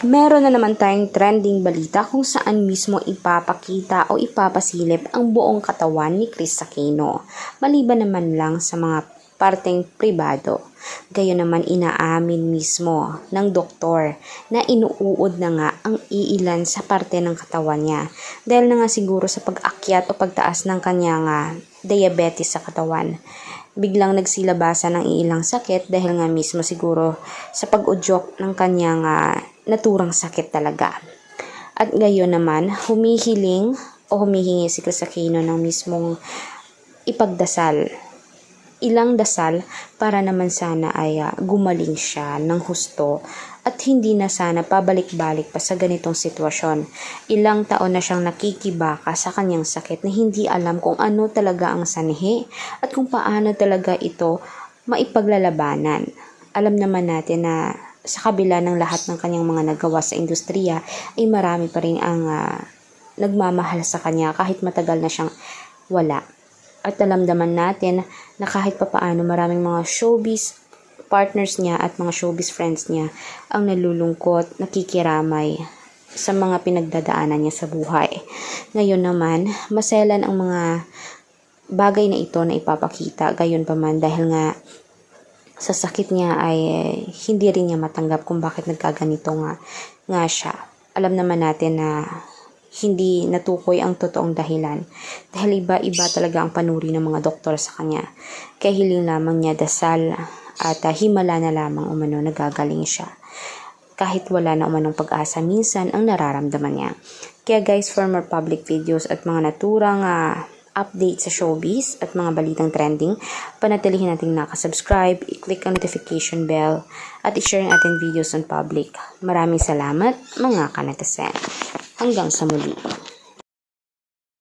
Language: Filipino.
Meron na naman tayong trending balita kung saan mismo ipapakita o ipapasilip ang buong katawan ni Kris Aquino, maliban naman lang sa mga parteng pribado. Gayon naman inaamin mismo ng doktor na inuuod na nga ang iilan sa parte ng katawan niya dahil na nga siguro sa pag-akyat o pagtaas ng kanyang diabetes sa katawan. Biglang nagsilabasan ng ilang sakit dahil nga mismo siguro sa pag-udyok ng kanyang naturang sakit talaga. At gayon naman, humihingi si Kris Aquino ng mismong ipagdasal, ilang dasal para naman sana ay gumaling siya ng husto at hindi na sana pabalik-balik pa sa ganitong sitwasyon. Ilang taon na siyang nakikibaka sa kanyang sakit na hindi alam kung ano talaga ang sanhi at kung paano talaga ito maipaglalabanan. Alam naman natin na sa kabila ng lahat ng kanyang mga nagawa sa industriya ay marami pa rin ang nagmamahal sa kanya kahit matagal na siyang wala. At alam naman natin na kahit papaano maraming mga showbiz partners niya at mga showbiz friends niya ang nalulungkot, nakikiramay sa mga pinagdadaanan niya sa buhay. Ngayon naman, maselan ang mga bagay na ito na ipapakita. Gayon pa man dahil nga sa sakit niya ay hindi rin niya matanggap kung bakit nagkaganito nga siya. Alam naman natin na hindi natukoy ang totoong dahilan dahil iba-iba talaga ang panuri ng mga doktor sa kanya. Kaya hiling lamang niya dasal at himala na lamang umano nagagaling siya. Kahit wala na umanong pag-asa minsan ang nararamdaman niya. Kaya guys, for more public videos at mga naturang update sa showbiz at mga balitang trending, panatilihin natin nakasubscribe, i-click ang notification bell at i-share natin videos on public. Maraming salamat mga kanatasen. Hanggang sa muli.